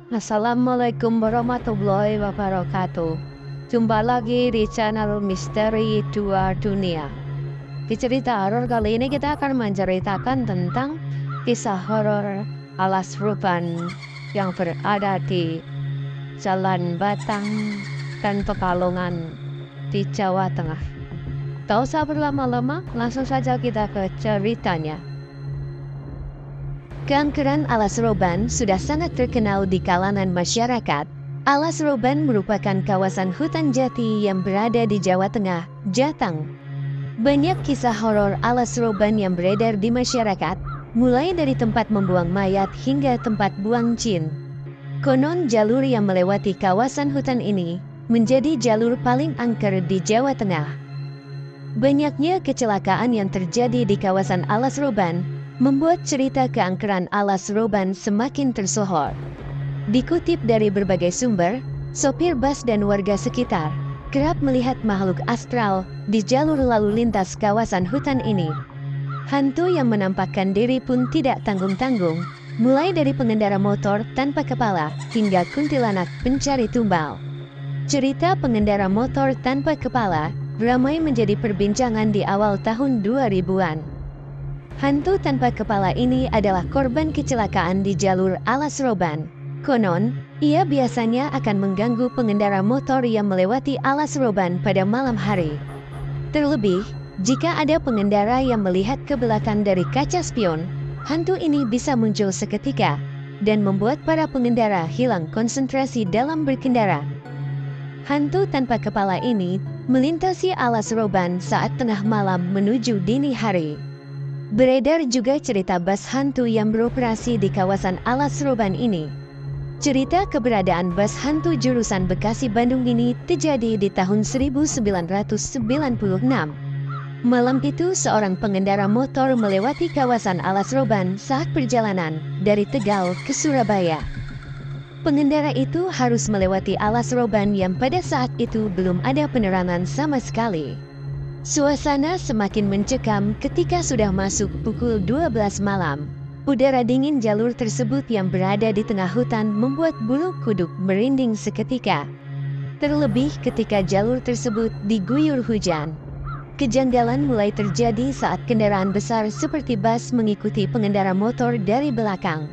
Assalamualaikum warahmatullahi wabarakatuh. Jumpa lagi di channel Misteri Dua Dunia. Di cerita horor kali ini kita akan menceritakan tentang kisah horor Alas Ruban yang berada di Jalan Batang dan Pekalongan di Jawa Tengah. Tak usah berlama-lama, langsung saja kita ke ceritanya. Keangkeran Alas Roban sudah sangat terkenal di kalangan masyarakat. Alas Roban merupakan kawasan hutan jati yang berada di Jawa Tengah, Jateng. Banyak kisah horor Alas Roban yang beredar di masyarakat, mulai dari tempat membuang mayat hingga tempat buang jin. Konon jalur yang melewati kawasan hutan ini menjadi jalur paling angker di Jawa Tengah. Banyaknya kecelakaan yang terjadi di kawasan Alas Roban membuat cerita keangkeran Alas Roban semakin tersohor. Dikutip dari berbagai sumber, sopir bus dan warga sekitar kerap melihat makhluk astral di jalur lalu lintas kawasan hutan ini. Hantu yang menampakkan diri pun tidak tanggung-tanggung, mulai dari pengendara motor tanpa kepala hingga kuntilanak pencari tumbal. Cerita pengendara motor tanpa kepala ramai menjadi perbincangan di awal tahun 2000-an. Hantu tanpa kepala ini adalah korban kecelakaan di jalur Alas Roban. Konon, ia biasanya akan mengganggu pengendara motor yang melewati Alas Roban pada malam hari. Terlebih, jika ada pengendara yang melihat ke belakang dari kaca spion, hantu ini bisa muncul seketika dan membuat para pengendara hilang konsentrasi dalam berkendara. Hantu tanpa kepala ini melintasi Alas Roban saat tengah malam menuju dini hari. Beredar juga cerita bus hantu yang beroperasi di kawasan Alas Roban ini. Cerita keberadaan bus hantu jurusan Bekasi-Bandung ini terjadi di tahun 1996. Malam itu seorang pengendara motor melewati kawasan Alas Roban saat perjalanan dari Tegal ke Surabaya. Pengendara itu harus melewati Alas Roban yang pada saat itu belum ada penerangan sama sekali. Suasana semakin mencekam ketika sudah masuk pukul 12 malam. Udara dingin jalur tersebut yang berada di tengah hutan membuat bulu kuduk merinding seketika. Terlebih ketika jalur tersebut diguyur hujan. Kejanggalan mulai terjadi saat kendaraan besar seperti bus mengikuti pengendara motor dari belakang.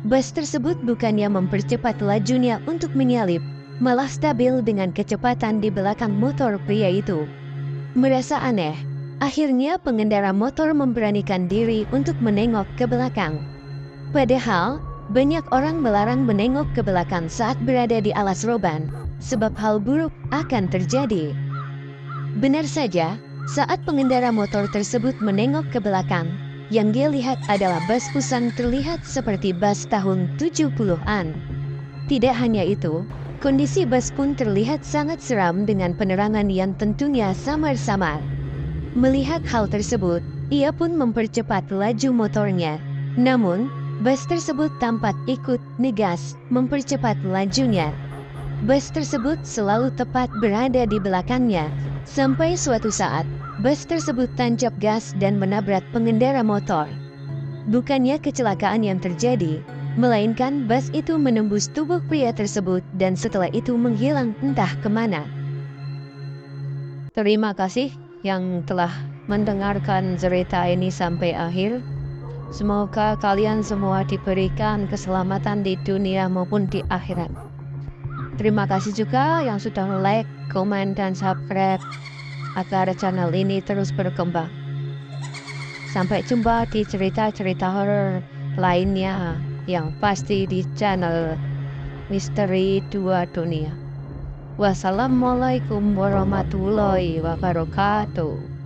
Bus tersebut bukannya mempercepat lajunya untuk menyalip, malah stabil dengan kecepatan di belakang motor pria itu. Merasa aneh, akhirnya pengendara motor memberanikan diri untuk menengok ke belakang. Padahal, banyak orang melarang menengok ke belakang saat berada di Alas Roban, sebab hal buruk akan terjadi. Benar saja, saat pengendara motor tersebut menengok ke belakang, yang dia lihat adalah bus Pusang terlihat seperti bus tahun 70-an. Tidak hanya itu, kondisi bus pun terlihat sangat seram dengan penerangan yang tentunya samar-samar. Melihat hal tersebut, ia pun mempercepat laju motornya. Namun, bus tersebut tampak ikut ngegas mempercepat lajunya. Bus tersebut selalu tepat berada di belakangnya, sampai suatu saat, bus tersebut tancap gas dan menabrak pengendara motor. Bukannya kecelakaan yang terjadi, melainkan bus itu menembus tubuh pria tersebut dan setelah itu menghilang entah kemana. Terima kasih yang telah mendengarkan cerita ini sampai akhir. Semoga kalian semua diberikan keselamatan di dunia maupun di akhirat. Terima kasih juga yang sudah like, komen, dan subscribe agar channel ini terus berkembang. Sampai jumpa di cerita-cerita horor lainnya yang pasti di channel Misteri Dua Dunia. Wassalamualaikum warahmatullahi wabarakatuh.